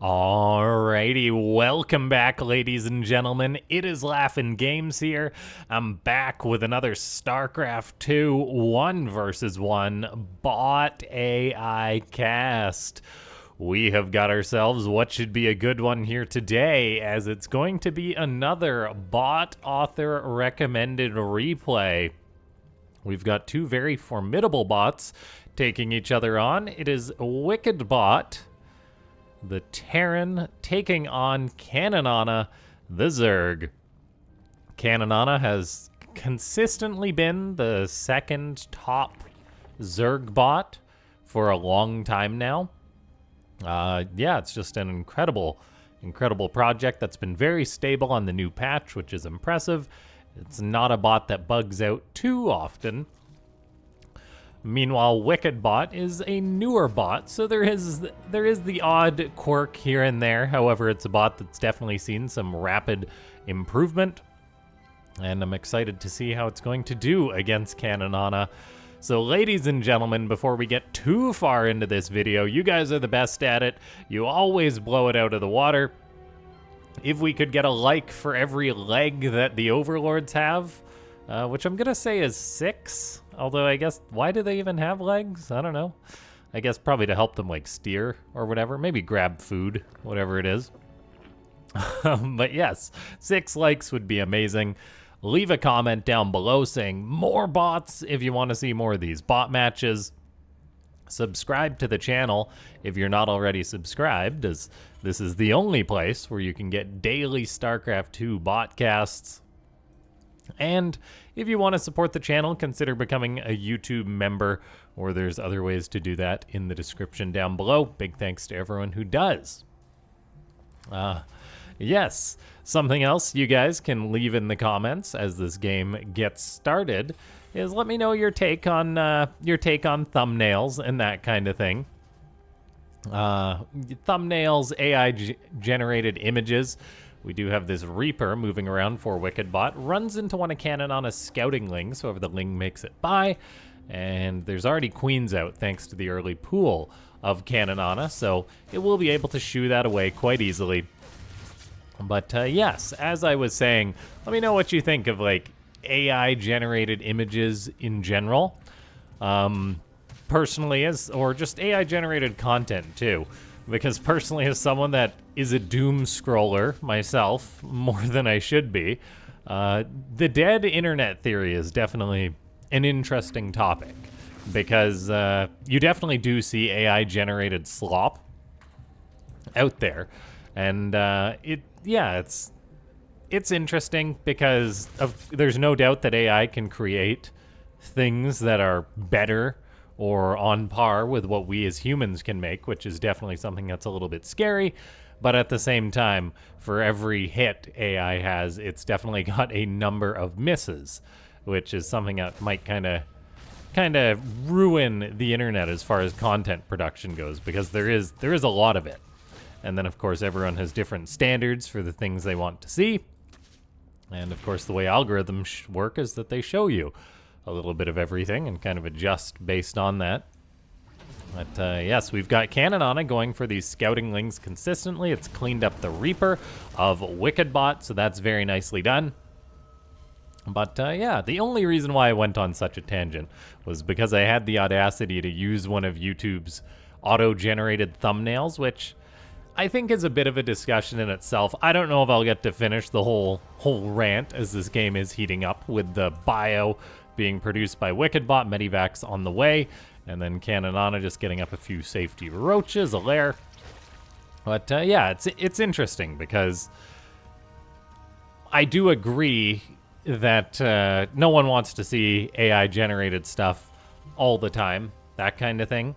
Alrighty, welcome back, ladies and gentlemen. It is LaughNgamez here. I'm back with another Starcraft 2 1 versus 1 bot AI cast. We have got ourselves what should be a good one here today, as it's going to be another bot author recommended replay. We've got two very formidable bots taking each other on. It is WickedBot, the Terran, taking on Caninana, the Zerg. Caninana has consistently been the second top Zerg bot for a long time now. Yeah, it's just an incredible project that's been very stable on the new patch, which is impressive. It's not a bot that bugs out too often. Meanwhile, WickedBot is a newer bot, so there is the odd quirk here and there. However, it's a bot that's definitely seen some rapid improvement, and I'm excited to see how it's going to do against Caninana. So ladies and gentlemen, before we get too far into this video, you guys are the best at it. You always blow it out of the water. If we could get a like for every leg that the overlords have, which I'm gonna say is 6. Although I guess, why do they even have legs? I don't know. I guess probably to help them like steer or whatever. Maybe grab food, whatever it is. But yes, 6 likes would be amazing. Leave a comment down below saying more bots if you want to see more of these bot matches. Subscribe to the channel if you're not already subscribed, as this is the only place where you can get daily StarCraft 2 botcasts. And if you want to support the channel, consider becoming a YouTube member, or there's other ways to do that in the description down below. Big thanks to everyone who does. Yes, something else you guys can leave in the comments as this game gets started is let me know your take on thumbnails and that kind of thing. Thumbnails, AI generated images. We do have this Reaper moving around for WickedBot. Runs into one of Caninana's scouting lings, however the ling makes it by. And there's already queens out thanks to the early pool of Caninana, so it will be able to shoo that away quite easily. But yes, as I was saying, let me know what you think of like AI generated images in general. Personally, or just AI generated content too. Because personally, as someone that is a doom scroller myself, more than I should be, the dead internet theory is definitely an interesting topic. Because you definitely do see AI generated slop out there. And it's interesting because there's no doubt that AI can create things that are better or on par with what we as humans can make, which is definitely something that's a little bit scary. But at the same time, for every hit AI has, it's definitely got a number of misses, which is something that might kind of ruin the internet as far as content production goes, because there is a lot of it. And then, of course, everyone has different standards for the things they want to see. And, of course, the way algorithms work is that they show you a little bit of everything and kind of adjust based on that. But yes, we've got Caninana going for these scouting lings consistently. It's cleaned up the Reaper of WickedBot, so that's very nicely done. But yeah, the only reason why I went on such a tangent was because I had the audacity to use one of YouTube's auto-generated thumbnails, which I think is a bit of a discussion in itself. I don't know if I'll get to finish the whole rant as this game is heating up with the bio being produced by WickedBot, Medivacs on the way, and then Caninana just getting up a few safety roaches, a lair. But yeah, it's interesting because I do agree that no one wants to see AI generated stuff all the time, that kind of thing.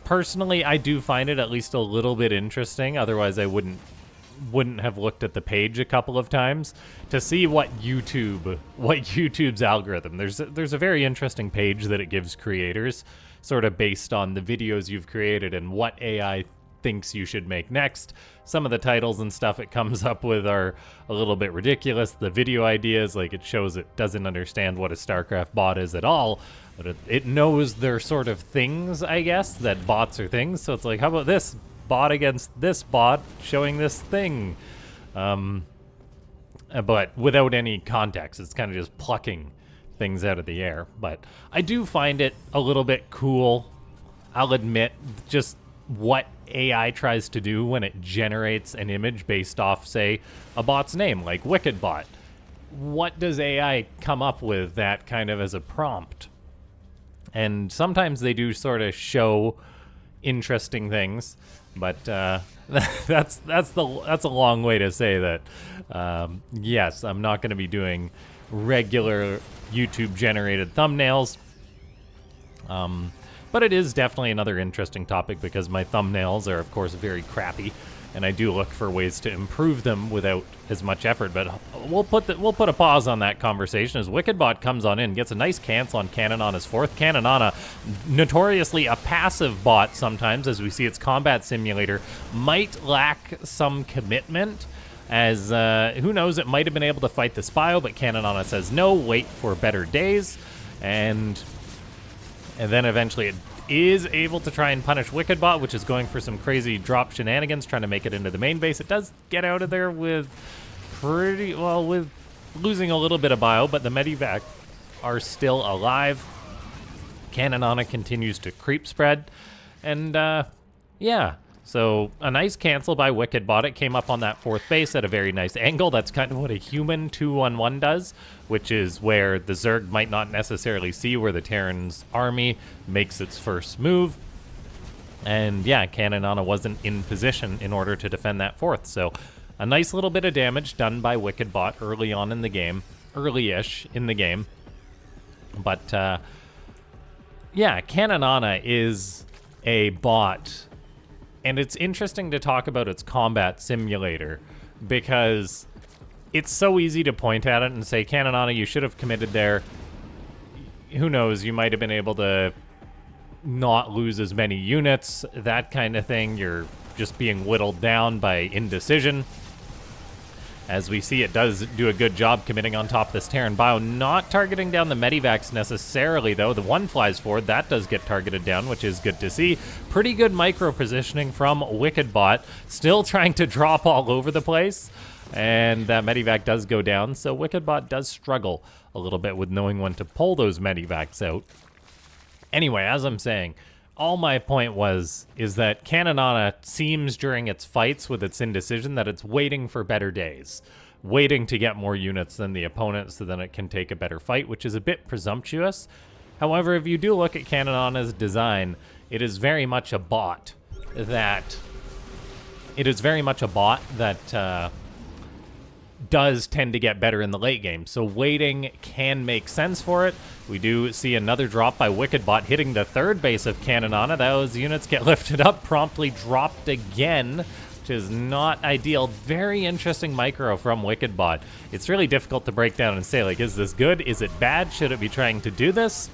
Personally, I do find it at least a little bit interesting. Otherwise, I wouldn't have looked at the page a couple of times to see what YouTube's algorithm. There's a very interesting page that it gives creators, sort of based on the videos you've created and what AI thinks you should make next. Some of the titles and stuff it comes up with are a little bit ridiculous. The video ideas, like it shows it doesn't understand what a StarCraft bot is at all, but it knows they're sort of things, I guess, that bots are things. So it's like, how about this? bot against this bot showing this thing. But without any context. It's kind of just plucking things out of the air. But I do find it a little bit cool, I'll admit, just what AI tries to do when it generates an image based off, say, a bot's name, like WickedBot. What does AI come up with that kind of as a prompt? And sometimes they do sort of show interesting things, but that's a long way to say that. Yes, I'm not going to be doing regular YouTube generated thumbnails. But it is definitely another interesting topic because my thumbnails are, of course, very crappy, and I do look for ways to improve them without as much effort. But we'll put a pause on that conversation as WickedBot comes on in, gets a nice cancel on Caninana's fourth. Caninana, notoriously a passive bot sometimes, as we see its combat simulator, might lack some commitment. As who knows, it might have been able to fight the Spio, but Caninana says no, wait for better days, and then eventually it is able to try and punish WickedBot, which is going for some crazy drop shenanigans, trying to make it into the main base. It does get out of there with with losing a little bit of bio, but the Medivac are still alive. Caninana continues to creep spread, and yeah. So a nice cancel by WickedBot. It came up on that fourth base at a very nice angle. That's kind of what a human 2-1-1 does, which is where the Zerg might not necessarily see where the Terran's army makes its first move. And yeah, Caninana wasn't in position in order to defend that fourth. So a nice little bit of damage done by WickedBot early on in the game, early-ish in the game. But yeah, Caninana is a bot. And it's interesting to talk about its combat simulator because it's so easy to point at it and say, Caninana, you should have committed there. Who knows, you might have been able to not lose as many units, that kind of thing. You're just being whittled down by indecision. As we see, it does do a good job committing on top of this Terran bio. Not targeting down the Medivacs necessarily, though. The one flies forward. That does get targeted down, which is good to see. Pretty good micro-positioning from WickedBot. Still trying to drop all over the place. And that Medivac does go down, so WickedBot does struggle a little bit with knowing when to pull those Medivacs out. Anyway, as I'm saying, all my point is that Caninana seems during its fights with its indecision that it's waiting for better days, waiting to get more units than the opponent so then it can take a better fight, which is a bit presumptuous. However, if you do look at Caninana's design, it is very much a bot that does tend to get better in the late game. So waiting can make sense for it. We do see another drop by WickedBot hitting the third base of Caninana. Those units get lifted up, promptly dropped again, which is not ideal. Very interesting micro from WickedBot. It's really difficult to break down and say, like, is this good? Is it bad? Should it be trying to do this?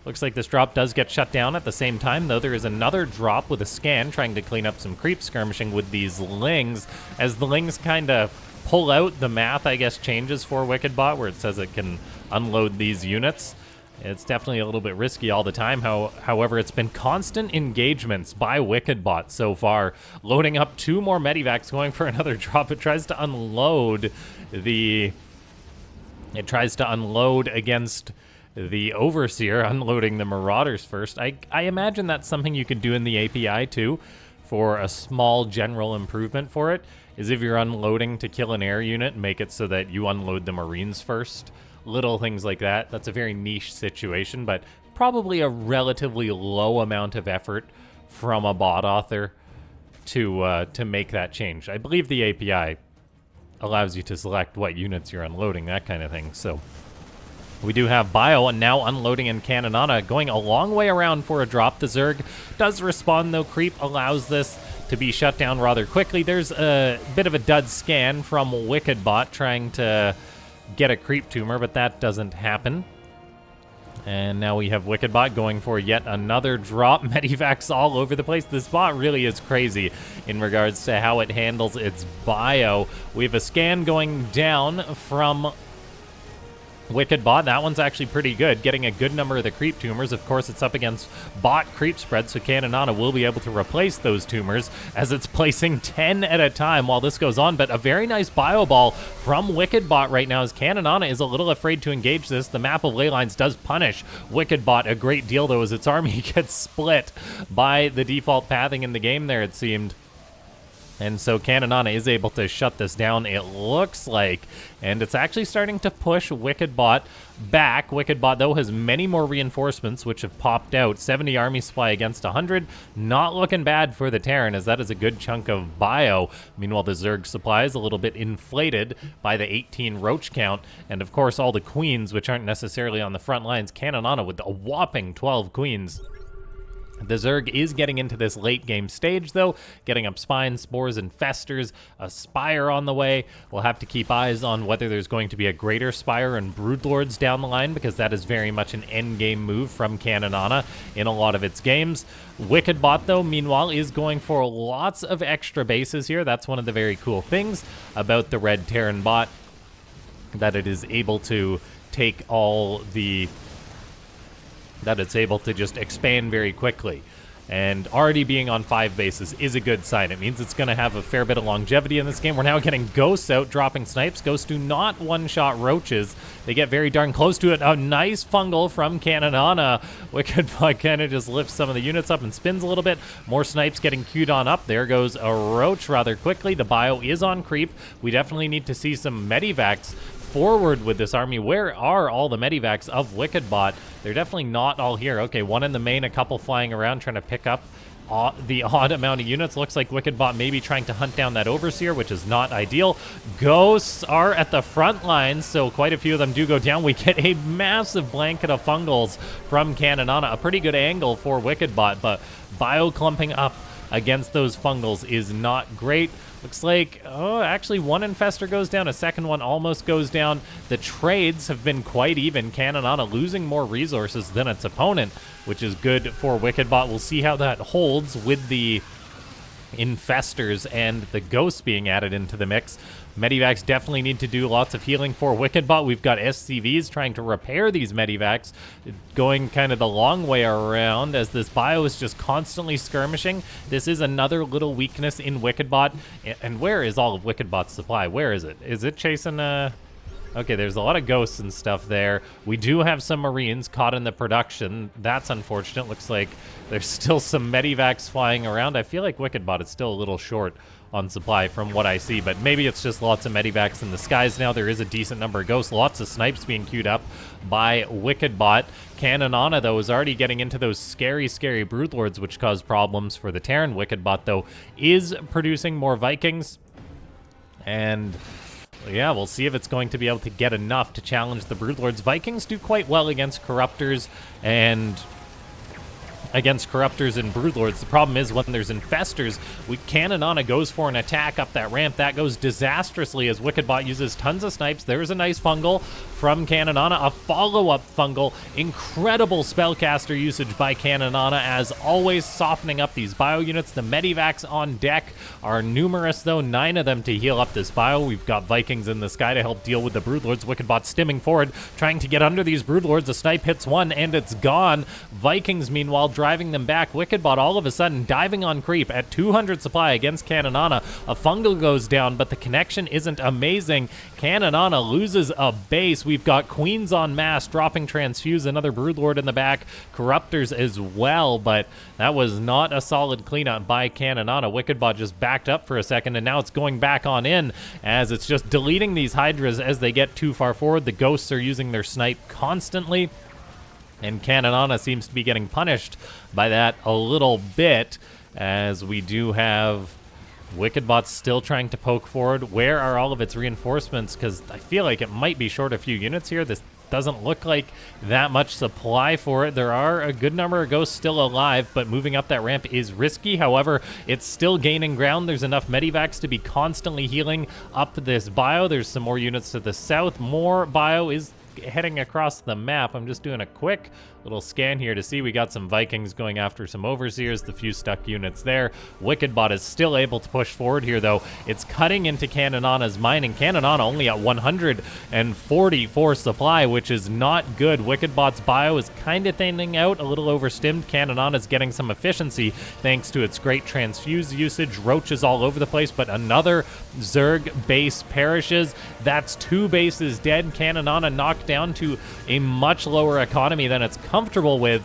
Looks like this drop does get shut down at the same time, though there is another drop with a scan trying to clean up some creep skirmishing with these Lings. As the Lings kind of pull out, the math, I guess, changes for WickedBot, where it says it can unload these units. It's definitely a little bit risky all the time. However, it's been constant engagements by WickedBot so far, loading up 2 more Medivacs, going for another drop. It tries to unload against the Overseer, unloading the Marauders first. I imagine that's something you could do in the API too, for a small general improvement for it, is if you're unloading to kill an air unit, make it so that you unload the Marines first. Little things like that. That's a very niche situation, but probably a relatively low amount of effort from a bot author to make that change. I believe the API allows you to select what units you're unloading, that kind of thing, so... We do have Bio now unloading in Caninana, going a long way around for a drop. The Zerg does respond, though. Creep allows this to be shut down rather quickly. There's a bit of a dud scan from WickedBot trying to get a creep tumor, but that doesn't happen. And now we have WickedBot going for yet another drop. Medivacs all over the place. This bot really is crazy in regards to how it handles its bio. We have a scan going down from WickedBot, that one's actually pretty good, getting a good number of the creep tumors. Of course, it's up against bot creep spread, so Caninana will be able to replace those tumors as it's placing 10 at a time while this goes on. But a very nice bio ball from WickedBot right now as Caninana is a little afraid to engage this. The map of ley lines does punish WickedBot a great deal, though, as its army gets split by the default pathing in the game there, it seemed. And so Caninana is able to shut this down, it looks like. And it's actually starting to push WickedBot back. WickedBot, though, has many more reinforcements, which have popped out. 70 army supply against 100. Not looking bad for the Terran, as that is a good chunk of bio. Meanwhile, the Zerg supply is a little bit inflated by the 18 roach count. And, of course, all the queens, which aren't necessarily on the front lines. Caninana with a whopping 12 queens. The Zerg is getting into this late game stage, though, getting up spines, spores, and festers, a spire on the way. We'll have to keep eyes on whether there's going to be a greater spire and broodlords down the line, because that is very much an end game move from Caninana in a lot of its games. WickedBot, though, meanwhile, is going for lots of extra bases here. That's one of the very cool things about the Red Terran bot, that it is able to take all the... that it's able to just expand very quickly. And already being on 5 bases is a good sign. It means it's going to have a fair bit of longevity in this game. We're now getting ghosts out, dropping snipes. Ghosts do not one-shot roaches. They get very darn close to it. A nice fungal from Caninana. WickedBot kind of just lifts some of the units up and spins a little bit. More snipes getting queued on up. There goes a roach rather quickly. The bio is on creep. We definitely need to see some medivacs forward with this army. Where are all the medivacs of WickedBot? They're definitely not all here. Okay, one in the main, a couple flying around trying to pick up the odd amount of units. Looks like WickedBot maybe trying to hunt down that Overseer, which is not ideal. Ghosts are at the front lines, so quite a few of them do go down. We get a massive blanket of fungals from Caninana. A pretty good angle for WickedBot, but bio clumping up against those fungals is not great. Looks like, oh, actually one infester goes down, a second one almost goes down. The trades have been quite even. Caninana losing more resources than its opponent, which is good for WickedBot. We'll see how that holds with the infestors and the ghosts being added into the mix. Medivacs definitely need to do lots of healing for WickedBot. We've got SCVs trying to repair these medivacs, going kind of the long way around as this bio is just constantly skirmishing. This is another little weakness in WickedBot. And where is all of WickedBot's supply? Where is it? Is it chasing Okay, there's a lot of ghosts and stuff there. We do have some Marines caught in the production. That's unfortunate. Looks like there's still some medivacs flying around. I feel like WickedBot is still a little short on supply from what I see, but maybe it's just lots of medivacs in the skies now. There is a decent number of ghosts, lots of snipes being queued up by WickedBot. Caninana, though, is already getting into those scary, scary broodlords, which cause problems for the Terran. WickedBot, though, is producing more Vikings, and yeah, we'll see if it's going to be able to get enough to challenge the broodlords. Vikings do quite well against corruptors and broodlords. The problem is when there's infestors, Caninana goes for an attack up that ramp. That goes disastrously as WickedBot uses tons of snipes. There's a nice fungal from Caninana, a follow-up fungal. Incredible spellcaster usage by Caninana, as always, softening up these bio units. The medivacs on deck are numerous, though, 9 of them to heal up this bio. We've got Vikings in the sky to help deal with the broodlords. WickedBot stimming forward, trying to get under these broodlords. A snipe hits one, and it's gone. Vikings, meanwhile, driving them back. WickedBot all of a sudden diving on creep at 200 supply against Caninana. A fungal goes down, but the connection isn't amazing. Caninana loses a base. We've got queens en masse dropping transfuse, another broodlord in the back, corruptors as well, but that was not a solid cleanup by Caninana. WickedBot just backed up for a second, and now it's going back on in as it's just deleting these hydras as they get too far forward. The ghosts are using their snipe constantly, and Caninana seems to be getting punished by that a little bit, as we do have WickedBot still trying to poke forward. Where are all of its reinforcements? Because I feel like it might be short a few units here. This doesn't look like that much supply for it. There are a good number of ghosts still alive, but moving up that ramp is risky. However, it's still gaining ground. There's enough medivacs to be constantly healing up this bio. There's some more units to the south. More bio is heading across the map. I'm just doing a quick little scan here to see. We got some Vikings going after some Overseers, the few stuck units there. WickedBot is still able to push forward here, though. It's cutting into Caninana's mining. Caninana only at 144 supply, which is not good. WickedBot's bio is kind of thinning out, a little overstimmed. Caninana's getting some efficiency thanks to its great transfuse usage. Roaches all over the place, but another Zerg base perishes. That's 2 bases dead. Caninana knocked down to a much lower economy than it's comfortable with.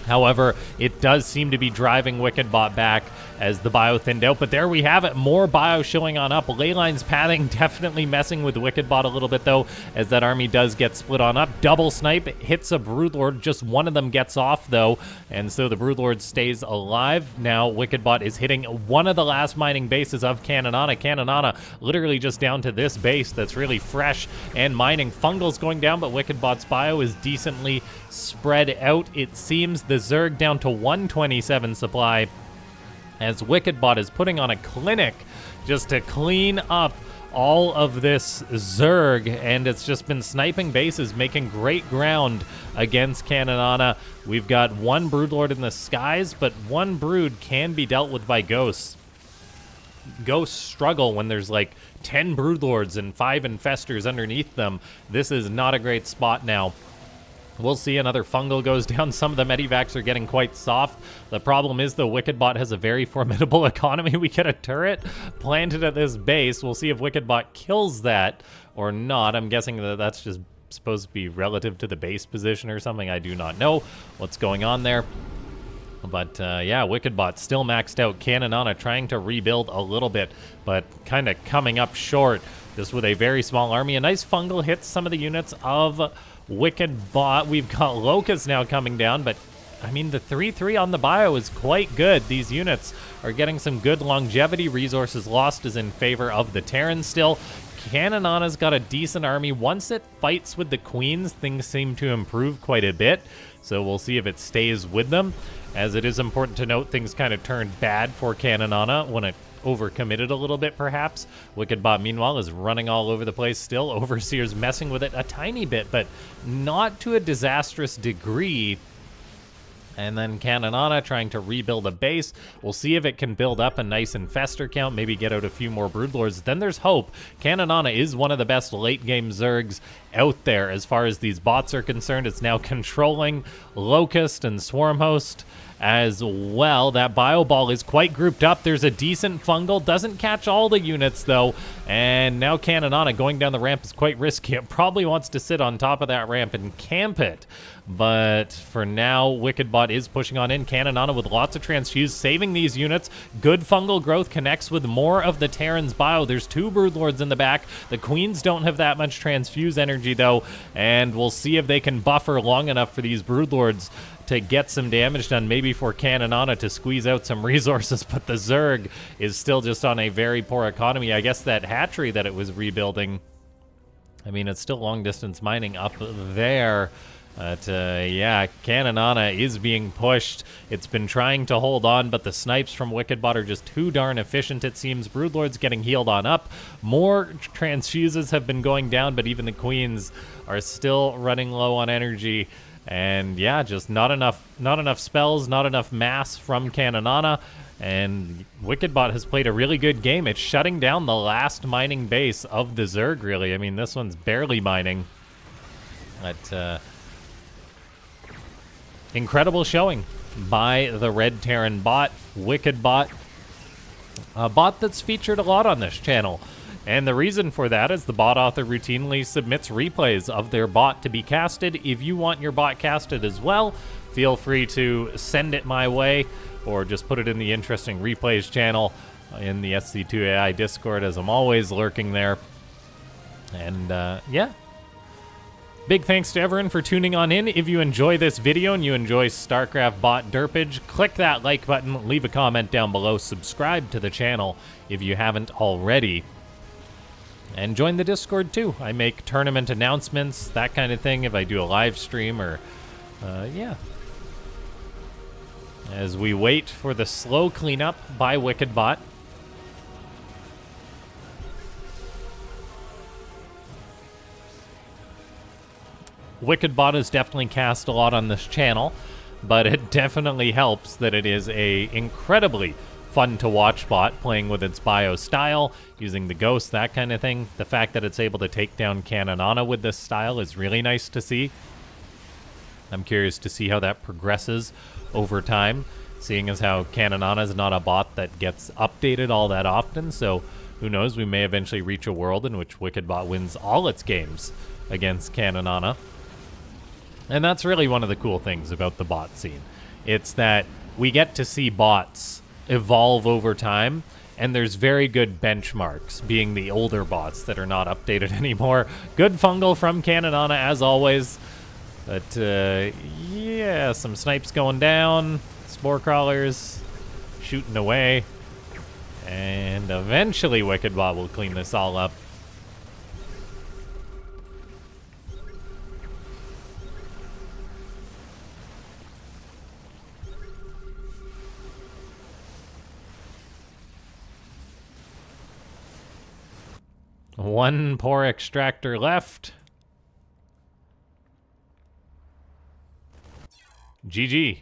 However, it does seem to be driving WickedBot back as the bio thinned out. But there we have it. More bio showing on up. Leyline's pathing definitely messing with WickedBot a little bit, though, as that army does get split on up. Double snipe hits a Broodlord. Just one of them gets off, though, and so the Broodlord stays alive. Now WickedBot is hitting one of the last mining bases of Caninana. Caninana literally just down to this base that's really fresh and mining. Fungal's going down, but WickedBot's bio is decently spread out. It seems the Zerg down to 127 supply, as WickedBot is putting on a clinic just to clean up all of this Zerg, and it's just been sniping bases, making great ground against Caninana. We've got one Broodlord in the skies, but one Brood can be dealt with by Ghosts. Ghosts struggle when there's like 10 Broodlords and 5 Infestors underneath them. This is not a great spot now. We'll see. Another Fungal goes down. Some of the Medivacs are getting quite soft. The problem is, the WickedBot has a very formidable economy. We get a turret planted at this base. We'll see if WickedBot kills that or not. I'm guessing that that's just supposed to be relative to the base position or something. I do not know what's going on there. But yeah, WickedBot still maxed out. Caninana trying to rebuild a little bit, but kind of coming up short just with a very small army. A nice Fungal hits some of the units of WickedBot. We've got Locust now coming down, but I mean, the 3-3 on the bio is quite good. These units are getting some good longevity. Resources lost is in favor of the Terrans still. Caninana's got a decent army. Once it fights with the Queens, things seem to improve quite a bit. So we'll see if it stays with them, as it is important to note things kind of turned bad for Caninana when it overcommitted a little bit, perhaps. WickedBot, meanwhile, is running all over the place still. Overseer's messing with it a tiny bit, but not to a disastrous degree. And then Caninana trying to rebuild a base. We'll see if it can build up a nice infestor count, maybe get out a few more Broodlords. Then there's hope. Caninana is one of the best late-game Zergs out there as far as these bots are concerned. It's now controlling Locust and Swarmhost as well. That bio ball is quite grouped up. There's a decent Fungal. Doesn't catch all the units, though. And now Caninana going down the ramp is quite risky. It probably wants to sit on top of that ramp and camp it. But for now, WickedBot is pushing on in. Caninana with lots of transfuse, saving these units. Good Fungal growth connects with more of the Terran's bio. There's 2 Broodlords in the back. The Queens don't have that much transfuse energy, though. And we'll see if they can buffer long enough for these Broodlords to get some damage done, maybe for Caninana to squeeze out some resources, but the Zerg is still just on a very poor economy. I guess that hatchery that it was rebuilding, I mean, it's still long-distance mining up there. But, yeah, Caninana is being pushed. It's been trying to hold on, but the snipes from WickedBot are just too darn efficient, it seems. Broodlord's getting healed on up. More transfuses have been going down, but even the Queens are still running low on energy. And yeah, just not enough spells, not enough mass from Caninana. And WickedBot has played a really good game. It's shutting down the last mining base of the Zerg, really. I mean, this one's barely mining. But incredible showing by the Red Terran bot, WickedBot. A bot that's featured a lot on this channel. And the reason for that is the bot author routinely submits replays of their bot to be casted. If you want your bot casted as well, feel free to send it my way, or just put it in the Interesting Replays channel in the SC2AI Discord, as I'm always lurking there. And yeah. Big thanks to everyone for tuning on in. If you enjoy this video and you enjoy Starcraft bot derpage, click that like button, leave a comment down below, subscribe to the channel if you haven't already. And join the Discord too. I make tournament announcements, that kind of thing, if I do a live stream or, yeah. As we wait for the slow cleanup by WickedBot. WickedBot is definitely cast a lot on this channel, but it definitely helps that it is a incredibly fun to watch bot, playing with its bio style, using the ghost, that kind of thing. The fact that it's able to take down Caninana with this style is really nice to see. I'm curious to see how that progresses over time, seeing as how Caninana is not a bot that gets updated all that often, so who knows, we may eventually reach a world in which WickedBot wins all its games against Caninana. And that's really one of the cool things about the bot scene. It's that we get to see bots evolve over time, and there's very good benchmarks, being the older bots that are not updated anymore. Good fungal from Caninana, as always. But, yeah, some snipes going down, spore crawlers shooting away, and eventually WickedBot will clean this all up. One poor extractor left. GG.